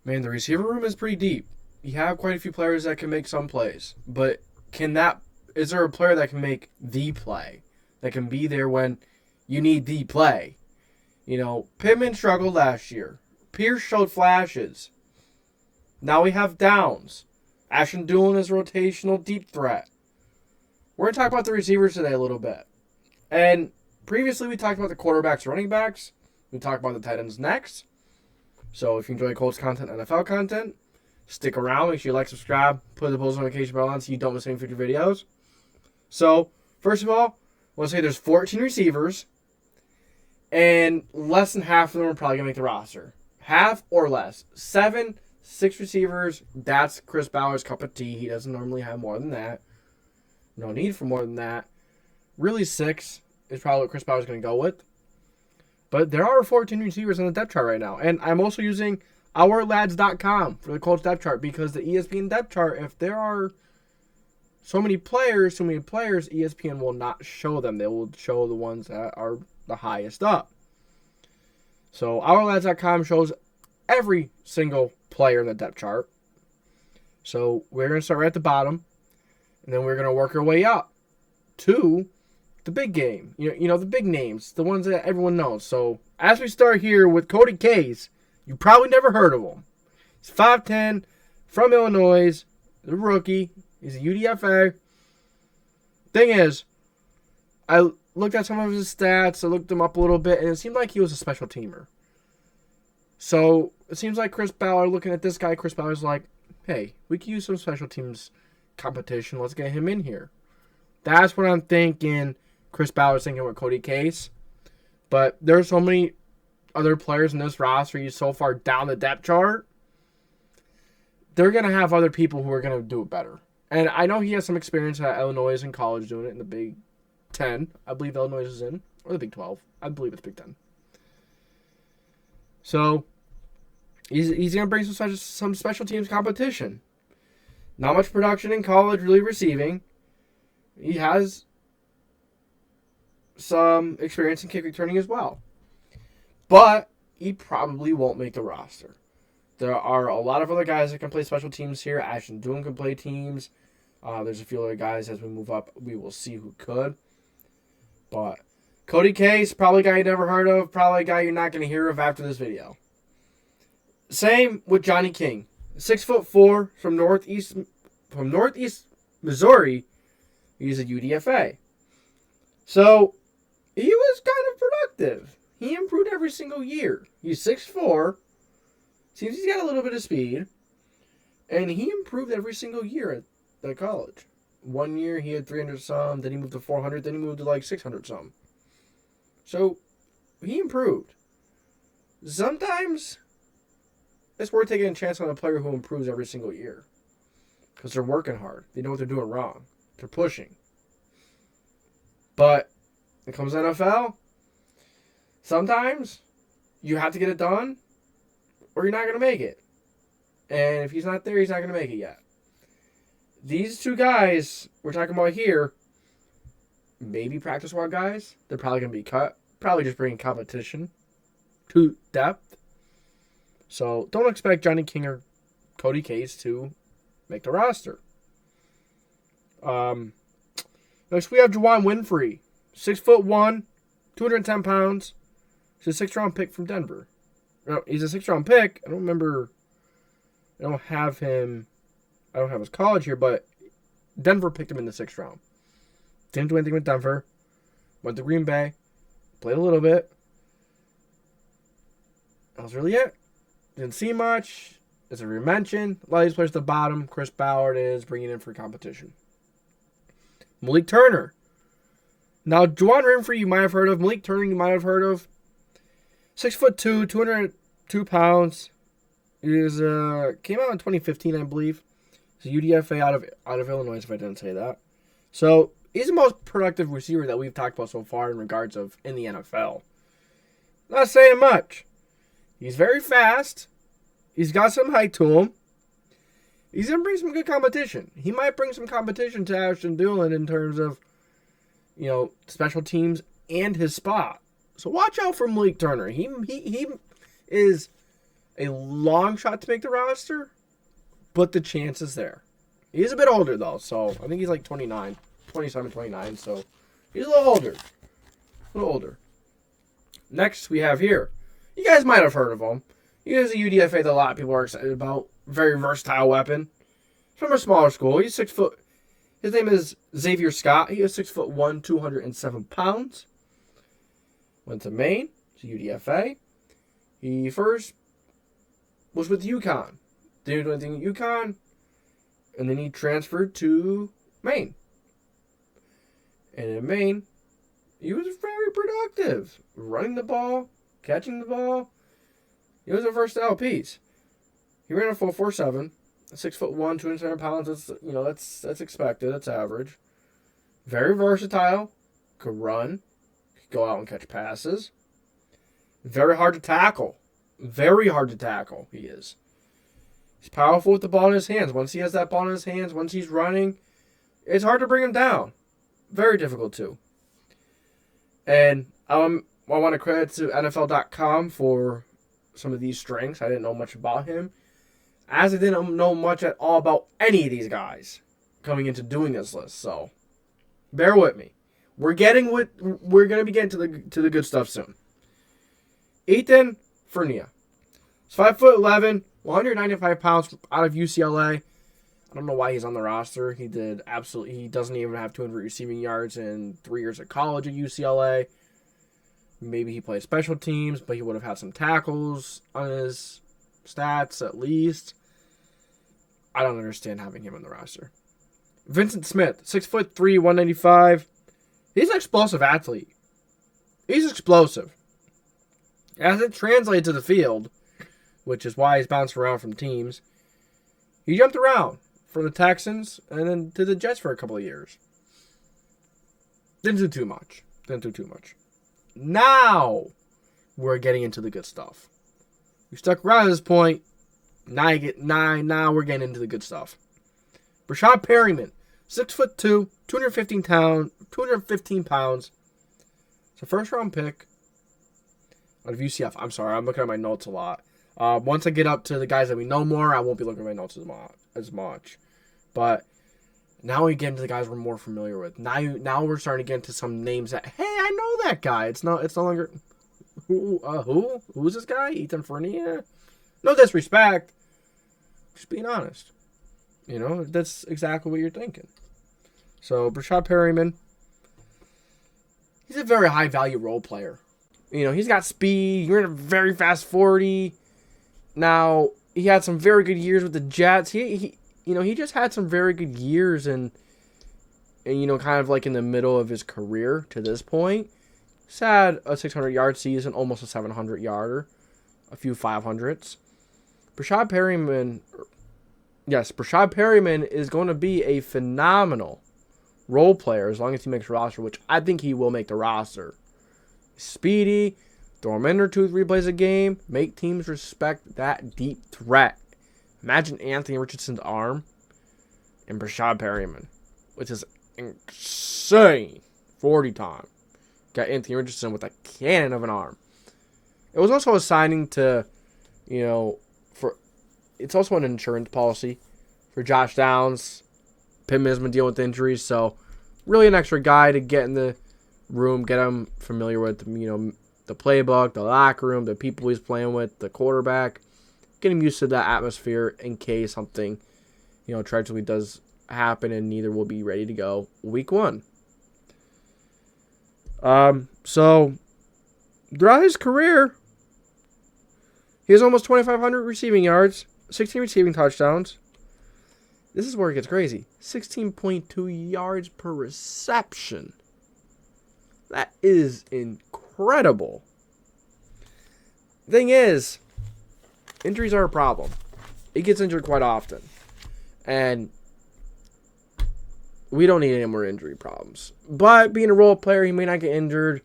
Man, the receiver room is pretty deep. You have quite a few players that can make some plays, but is there a player that can make the play, that can be there when you need the play? Pittman struggled last year. Pierce showed flashes. Now we have Downs. Ashton Dulin is a rotational deep threat. We're going to talk about the receivers today a little bit. And previously we talked about the quarterbacks, running backs. We talked about the tight ends next. So if you enjoy Colts content, NFL content, stick around. Make sure you like, subscribe, put the post notification bell on so you don't miss any future videos. So, first of all, I want to say there's 14 receivers, and less than half of them are probably going to make the roster. Half or less. 6 receivers, that's Chris Ballard's cup of tea. He doesn't normally have more than that. No need for more than that. Really, 6 is probably what Chris Ballard's going to go with. But there are 14 receivers on the depth chart right now. And I'm also using OurLads.com for the Colts depth chart because the ESPN depth chart, if there are so many players, ESPN will not show them. They will show the ones that are the highest up. So OurLads.com shows every single player in the depth chart. So we're going to start right at the bottom, and then we're going to work our way up to the big game. The big names, the ones that everyone knows. So as we start here with Cody Case, you probably never heard of him. He's 5'10", from Illinois, the rookie. He's a UDFA. Thing is, I looked at some of his stats. I looked them up a little bit, and it seemed like he was a special teamer. So it seems like Chris Ballard, looking at this guy, Chris Ballard's like, hey, we can use some special teams competition. Let's get him in here. That's what I'm thinking Chris Ballard's thinking with Cody Case. But there's so many other players in this roster. He's so far down the depth chart. They're going to have other people who are going to do it better. And I know he has some experience at Illinois in college doing it in the Big 10. I believe Illinois is in. Or the Big 12. I believe it's Big 10. So he's going to bring some special teams competition. Not much production in college, really receiving. He has some experience in kick returning as well. But he probably won't make the roster. There are a lot of other guys that can play special teams here. Ashton Dulin can play teams. There's a few other guys as we move up. We will see who could. But Cody Case, probably a guy you never heard of. Probably a guy you're not going to hear of after this video. Same with Johnny King. 6'4" from Northeast Missouri. He's a UDFA. So he was kind of productive. He improved every single year. He's 6'4". Seems he's got a little bit of speed. And he improved every single year at college. 1 year he had 300 some, then he moved to 400, then he moved to like 600 some. So he improved. Sometimes it's worth taking a chance on a player who improves every single year. Because they're working hard. They know what they're doing wrong. They're pushing. But when it comes to NFL, sometimes you have to get it done or you're not going to make it. And if he's not there, he's not going to make it yet. These two guys we're talking about here, maybe practice squad guys. They're probably going to be cut. Probably just bringing competition to depth. So don't expect Johnny King or Cody Case to make the roster. Next we have Juwan Winfrey. 6'1", 210 pounds. He's a 6th round pick from Denver. No, he's a 6th round pick. I don't remember. I don't have his college here, but Denver picked him in the 6th round. Didn't do anything with Denver. Went to Green Bay. Played a little bit. That was really it. Didn't see much. As I mentioned, a lot of these players at the bottom, Chris Ballard is bringing in for competition. Malik Turner. Now, Juwan Winfrey you might have heard of. Malik Turner you might have heard of. 6'2", 202 pounds. He came out in 2015, I believe. He's a UDFA out of Illinois, if I didn't say that. So, he's the most productive receiver that we've talked about so far in regards of in the NFL. Not saying much. He's very fast. He's got some height to him. He's going to bring some good competition. He might bring some competition to Ashton Dulin in terms of, special teams and his spot. So watch out for Malik Turner. He is a long shot to make the roster, but the chance is there. He's a bit older, though, so I think he's like 29, 27, 29, so he's a little older. Next, we have here. You guys might have heard of him. He is a UDFA that a lot of people are excited about. Very versatile weapon. From a smaller school. He's 6 foot. His name is Xavier Scott. He is 6'1", 207 pounds. Went to Maine. He's a UDFA. He first was with UConn. Didn't do anything at UConn. And then he transferred to Maine. And in Maine, he was very productive. Running the ball, catching the ball. He was a versatile piece. He ran a 4.47, 6'1", 207 pounds. That's expected. That's average. Very versatile. Could run. Could go out and catch passes. Very hard to tackle. Very hard to tackle. He is. He's powerful with the ball in his hands. Once he has that ball in his hands, once he's running, it's hard to bring him down. Very difficult too. And I want to credit to NFL.com for some of these strengths. I didn't know much about him, as I didn't know much at all about any of these guys coming into doing this list. So, bear with me. We're going to be getting to the good stuff soon. Ethan Fournier. He's 5'11", 195 pounds, out of UCLA. I don't know why he's on the roster. He doesn't even have 200 receiving yards in 3 years of college at UCLA. Maybe he played special teams, but he would have had some tackles on his stats at least. I don't understand having him on the roster. Vincent Smith, 6'3", 195. He's an explosive athlete. He's explosive. As it translates to the field, which is why he's bounced around from teams, he jumped around for the Texans and then to the Jets for a couple of years. Didn't do too much. Now we're getting into the good stuff. We stuck around at this point. Now we're getting into the good stuff. Brashad Perryman, 6'2", 215 pounds. It's a first-round pick out of UCF. I'm sorry, I'm looking at my notes a lot. Once I get up to the guys that we know more, I won't be looking at my notes as much. But now we get into the guys we're more familiar with. Now we're starting to get into some names that, hey, I know that guy. It's no longer who's this guy? Ethan Fournier? No disrespect. Just being honest. That's exactly what you're thinking. So Brashad Perryman, he's a very high value role player. He's got speed. You're in a very fast 40. Now, he had some very good years with the Jets. He just had some very good years and kind of like in the middle of his career to this point. He's had a 600-yard season, almost a 700-yarder, a few 500s. Brashad Perryman is going to be a phenomenal role player as long as he makes the roster, which I think he will make the roster. Speedy, throw him in there 2-3 plays a game, make teams respect that deep threat. Imagine Anthony Richardson's arm and Brashad Perryman, which is insane 40 time. Got Anthony Richardson with a cannon of an arm. It was also a signing to, it's also an insurance policy for Josh Downs. Pittman has been dealing with injuries, so really an extra guy to get in the room, get him familiar with, the playbook, the locker room, the people he's playing with, the quarterback. Get him used to that atmosphere in case something, tragically does happen and neither will be ready to go week 1. So throughout his career, he has almost 2,500 receiving yards, 16 receiving touchdowns. This is where it gets crazy. 16.2 yards per reception. That is incredible. Thing is, injuries are a problem. He gets injured quite often. And we don't need any more injury problems. But being a role player, he may not get injured.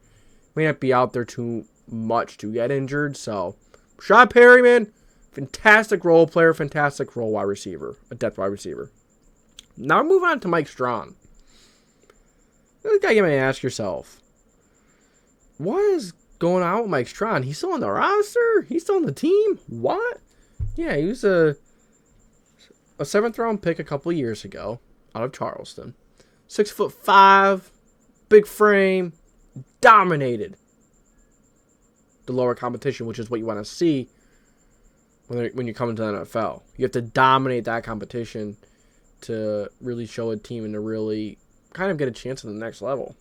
May not be out there too much to get injured. So, Brashad Perryman, fantastic role player, fantastic role wide receiver, a depth wide receiver. Now move on to Mike Strawn. This guy, you may ask yourself, what is going on with Mike Strawn? He's still on the roster? He's still on the team? What? Yeah, he was a 7th round pick a couple years ago out of Charleston. 6'5", big frame, dominated the lower competition, which is what you want to see when you come into the NFL. You have to dominate that competition to really show a team and to really kind of get a chance at the next level.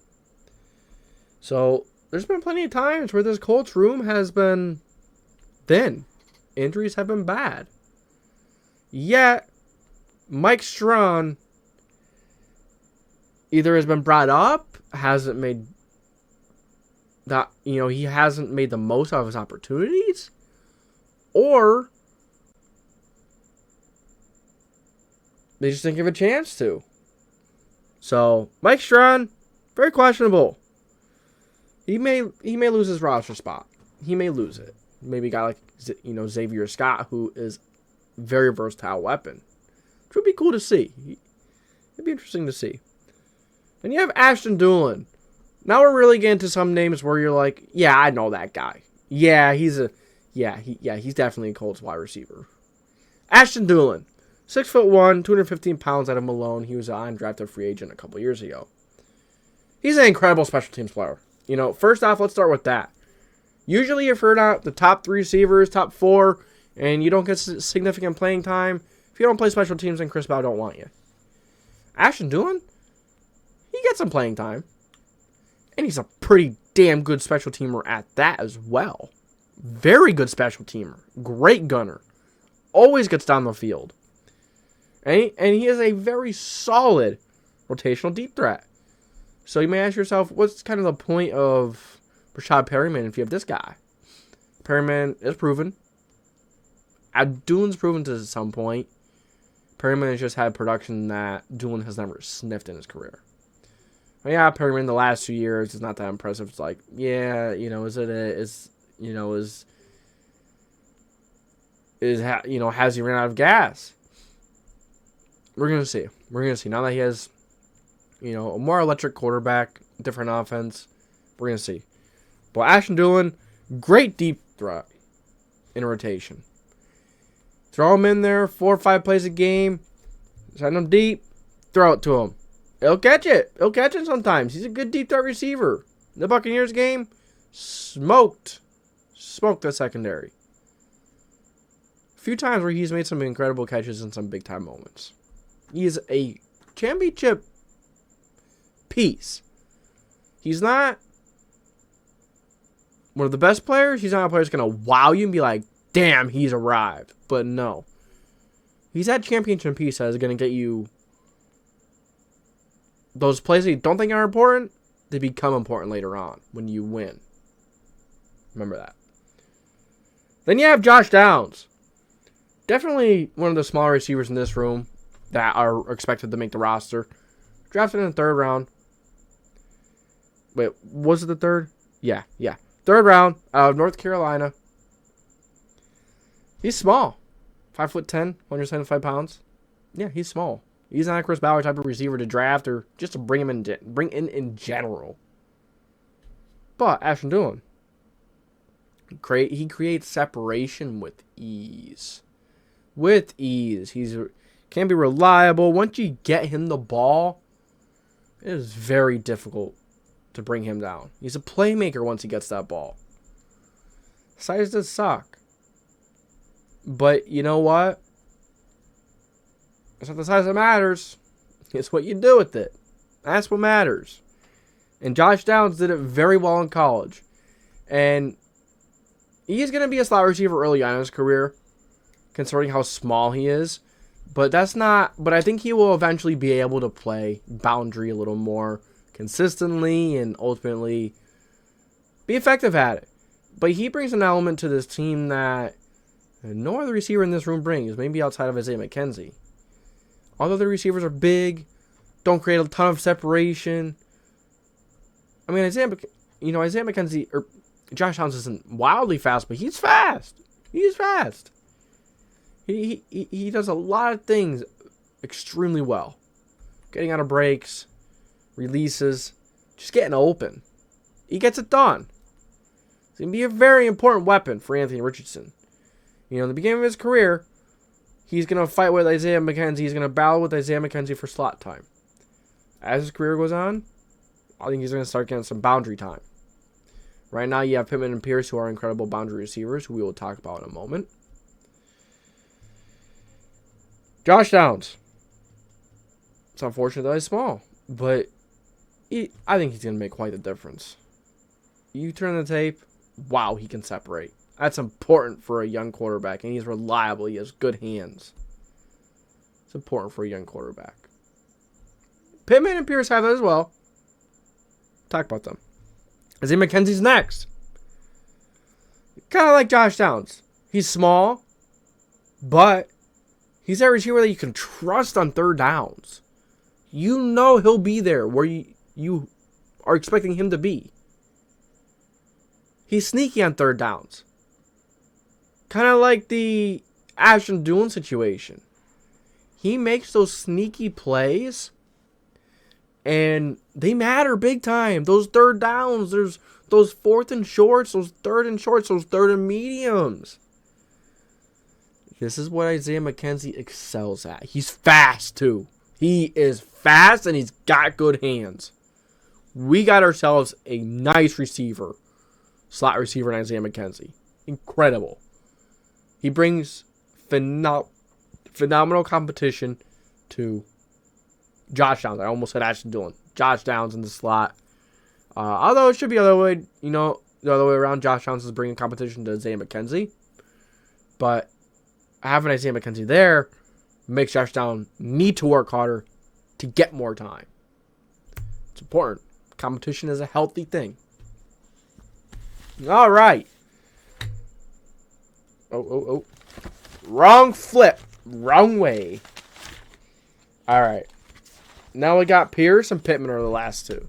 So there's been plenty of times where this Colts room has been thin. Injuries have been bad. Yet, Mike Strawn either has been brought up, hasn't made that, he hasn't made the most out of his opportunities, or they just didn't give a chance to. So, Mike Strawn, very questionable. He may lose his roster spot. He may lose it. Maybe a guy like, Xavier Scott, who is a very versatile weapon. Which would be cool to see. It'd be interesting to see. And you have Ashton Dulin. Now we're really getting to some names where you're like, yeah, I know that guy. Yeah, he's definitely a Colts wide receiver. Ashton Dulin, 6'1", 215 pounds out of Malone. He was an undrafted free agent a couple years ago. He's an incredible special teams player. First off, let's start with that. Usually if you're not the top 3 receivers, top 4, and you don't get significant playing time, if you don't play special teams, then Chris Ballard don't want you. Ashton Dulin, he gets some playing time. And he's a pretty damn good special teamer at that as well. Very good special teamer. Great gunner. Always gets down the field. And he is a very solid rotational deep threat. So you may ask yourself, what's kind of the point of Rashad Perryman if you have this guy? Perryman is proven. Dulin's proven to some point. Perryman has just had production that Dulin has never sniffed in his career. Yeah, Perryman the last 2 years is not that impressive. It's like, yeah, has he ran out of gas? We're gonna see. Now that he has, a more electric quarterback, different offense, we're gonna see. But Ashton Dulin, great deep threat in rotation. Throw him in there, 4 or 5 plays a game, send him deep, throw it to him. He'll catch it. He'll catch it sometimes. He's a good deep threat receiver. The Buccaneers game, smoked the secondary. A few times where he's made some incredible catches in some big-time moments. He is a championship piece. He's not one of the best players. He's not a player that's going to wow you and be like, damn, he's arrived. But no. He's that championship piece that is going to get you those plays that you don't think are important, they become important later on when you win. Remember that. Then you have Josh Downs. Definitely one of the smaller receivers in this room that are expected to make the roster. Drafted in the 3rd round. Wait, was it the 3rd? Yeah. 3rd round out of North Carolina. He's small. 5'10", 175 pounds. Yeah, he's small. He's not a Chris Ballard type of receiver to draft or just to bring in general. But Ashton Dulin, he creates separation with ease. He's can be reliable. Once you get him the ball, it is very difficult to bring him down. He's a playmaker once he gets that ball. Size does suck. But you know what? It's not the size that matters. It's what you do with it. That's what matters. And Josh Downs did it very well in college. And he's going to be a slot receiver early on in his career, considering how small he is. But I think he will eventually be able to play boundary a little more consistently and ultimately be effective at it. But he brings an element to this team that no other receiver in this room brings, maybe outside of Isaiah McKenzie. All the other receivers are big, don't create a ton of separation. I mean, Isaiah McKenzie or Josh Downs isn't wildly fast, but he's fast. He does a lot of things extremely well. Getting out of breaks, releases, just getting open. He gets it done. He's going to be a very important weapon for Anthony Richardson. You know, in the beginning of his career, he's going to fight with Isaiah McKenzie. He's going to battle with Isaiah McKenzie for slot time. As his career goes on, I think he's going to start getting some boundary time. Right now, you have Pittman and Pierce, who are incredible boundary receivers, who we will talk about in a moment. Josh Downs. It's unfortunate that he's small, but I think he's going to make quite the difference. You turn the tape, wow, he can separate. That's important for a young quarterback, and he's reliable. He has good hands. It's important for a young quarterback. Pittman and Pierce have that as well. Talk about them. Isaiah McKenzie's next. Kind of like Josh Downs. He's small, but he's that receiver that you can trust on third downs. You know he'll be there where you are expecting him to be. He's sneaky on third downs. Kind of like the Ashton Dulin situation. He makes those sneaky plays, and they matter big time. Those third downs, there's those fourth and shorts, those third and shorts, those third and mediums. This is what Isaiah McKenzie excels at. He's fast, too. He is fast, and he's got good hands. We got ourselves a nice receiver. Slot receiver in Isaiah McKenzie. Incredible. He brings phenomenal competition to Josh Downs. I almost said Ashton Dulin. Josh Downs in the slot. Although it should be the other way, the other way around. Josh Downs is bringing competition to Isaiah McKenzie. But having Isaiah McKenzie there makes Josh Downs need to work harder to get more time. It's important. Competition is a healthy thing. All right. Oh. Wrong flip. Wrong way. All right. Now we got Pierce and Pittman are the last two.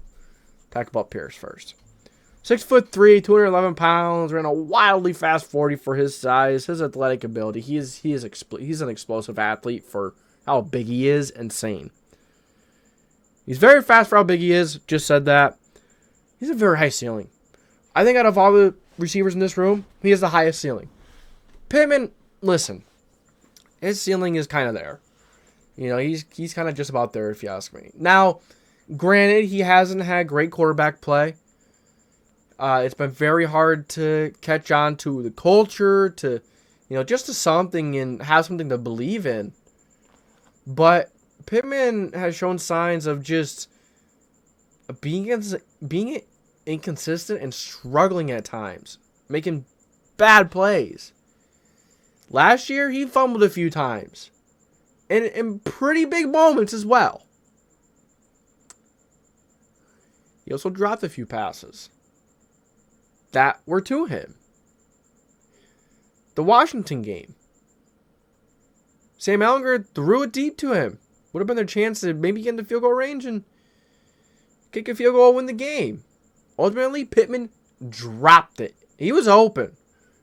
Talk about Pierce first. 6'3", 211 pounds, ran a wildly fast 40 for his size, his athletic ability. He's an explosive athlete for how big he is. Insane. He's very fast for how big he is. Just said that. He's a very high ceiling. I think out of all the receivers in this room, he has the highest ceiling. Pittman, listen, his ceiling is kind of there. He's kind of just about there, if you ask me. Now, granted, he hasn't had great quarterback play. It's been very hard to catch on to the culture, to, just to something and have something to believe in. But Pittman has shown signs of just being inconsistent and struggling at times, making bad plays. Last year, he fumbled a few times, and in pretty big moments as well. He also dropped a few passes that were to him. The Washington game, Sam Ehlinger threw it deep to him. Would have been their chance to maybe get into field goal range and kick a field goal and win the game. Ultimately, Pittman dropped it. He was open.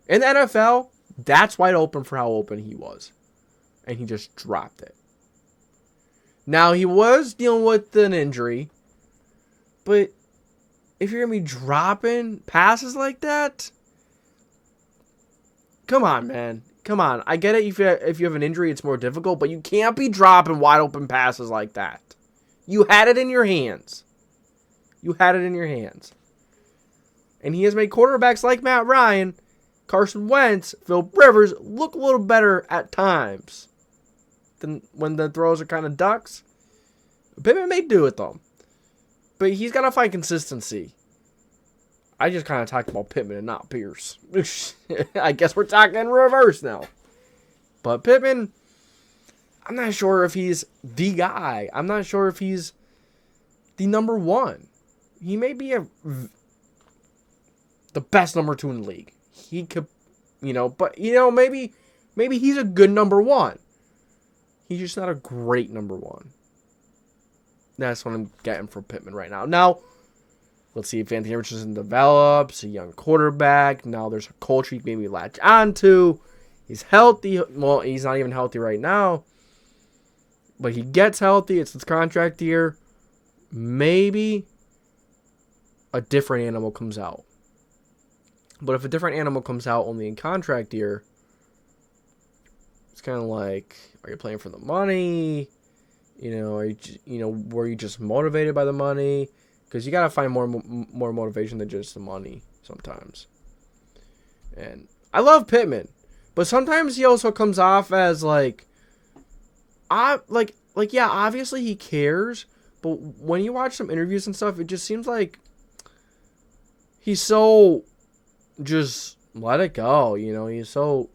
In the NFL, that's wide open for how open he was. And he just dropped it. Now, he was dealing with an injury. But if you're going to be dropping passes like that, come on, man. Come on. I get it if you have an injury, it's more difficult. But you can't be dropping wide open passes like that. You had it in your hands. And he has made quarterbacks like Matt Ryan, Carson Wentz, Phil Rivers look a little better at times than when the throws are kind of ducks. Pittman may do it, though. But he's got to find consistency. I just kind of talked about Pittman and not Pierce. I guess we're talking in reverse now. But Pittman, I'm not sure if he's the guy. I'm not sure if he's the number one. He may be the best number 2 in the league. He could, but, maybe he's a good number 1. He's just not a great number 1. That's what I'm getting from Pittman right now. Now, let's see if Anthony Richardson develops, a young quarterback. Now there's a culture he can maybe latch onto. He's healthy. Well, he's not even healthy right now. But he gets healthy. It's his contract year. Maybe a different animal comes out. But if a different animal comes out only in contract year, kind of like, are you playing for the money? Are you, were you just motivated by the money? Because you got to find more motivation than just the money sometimes. And I love Pittman, but sometimes he also comes off as like, yeah, obviously he cares, but when you watch some interviews and stuff, it just seems like he's so just let it go. He's so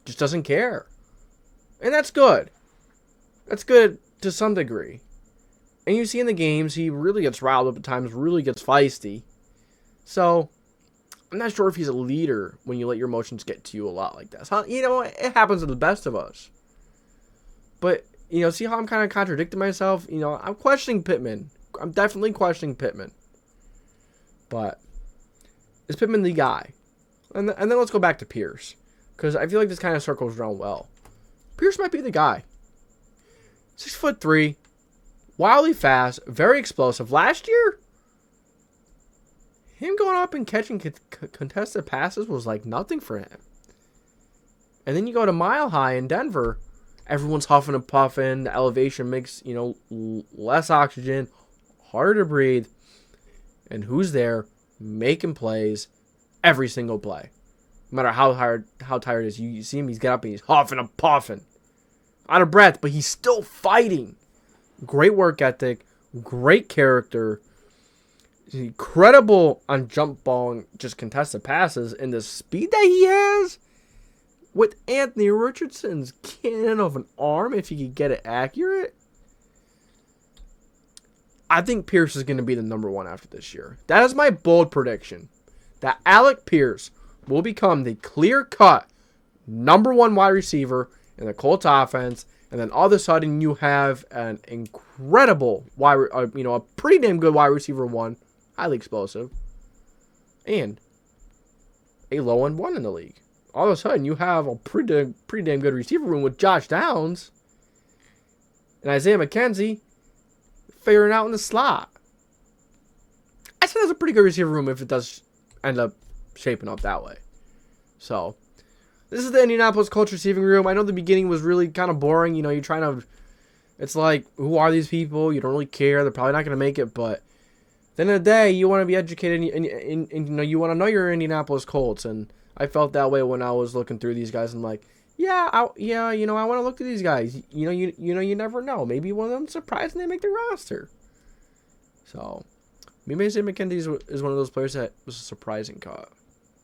just doesn't care, and that's good. That's good to some degree. And you see in the games, he really gets riled up at times, really gets feisty. So I'm not sure if he's a leader when you let your emotions get to you a lot like that. So, it happens to the best of us. But, see how I'm kind of contradicting myself? I'm questioning Pittman. I'm definitely questioning Pittman. But is Pittman the guy? And then let's go back to Pierce. Because I feel like this kind of circles around well. Pierce might be the guy. 6'3", wildly fast, very explosive. Last year, him going up and catching contested passes was like nothing for him. And then you go to Mile High in Denver, everyone's huffing and puffing. The elevation makes, less oxygen, harder to breathe. And who's there making plays every single play? No matter how tired he is, you see him, he's get up and he's huffing and puffing. Out of breath, but he's still fighting. Great work ethic, great character. Incredible on jump ball and just contested passes, and the speed that he has with Anthony Richardson's cannon of an arm, if he could get it accurate. I think Pierce is going to be the number one after this year. That is my bold prediction. That Alec Pierce will become the clear-cut number one wide receiver in the Colts offense, and then all of a sudden you have an incredible a pretty damn good wide receiver one, highly explosive, and a low end one in the league. All of a sudden you have a pretty damn good receiver room with Josh Downs and Isaiah McKenzie figuring out in the slot. I said that's a pretty good receiver room if it does end up shaping up that way. So this is the Indianapolis Colts receiving room. I know the beginning was really kind of boring. You're trying to... It's like, who are these people? You don't really care. They're probably not going to make it. But at the end of the day, you want to be educated. And you want to know your Indianapolis Colts. And I felt that way when I was looking through these guys. I'm like, I want to look through these guys. You never know. Maybe one of them surprised and they make the roster. So, maybe Isaiah McKenzie is one of those players that was a surprising cut.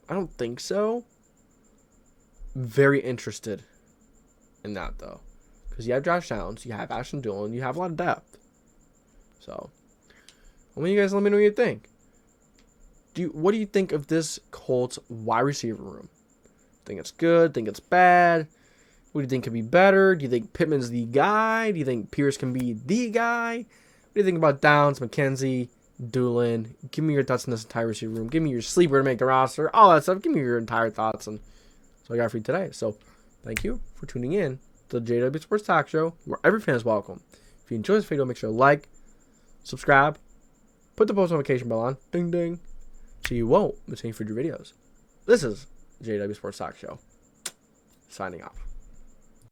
I don't think so. Very interested in that though, because you have Josh Downs, you have Ashton Dulin, you have a lot of depth. So, I want you guys to let me know what you think. What do you think of this Colts wide receiver room? Think it's good? Think it's bad? What do you think could be better? Do you think Pittman's the guy? Do you think Pierce can be the guy? What do you think about Downs, McKenzie, Dulin? Give me your thoughts on this entire receiver room. Give me your sleeper to make the roster, all that stuff. Give me your entire thoughts on. So I got for you today. So thank you for tuning in to the JDW Sports Talk Show, where every fan is welcome. If you enjoy this video, make sure to like, subscribe, put the post notification bell on, ding ding, so you won't miss any future videos. This is the JDW Sports Talk Show. Signing off.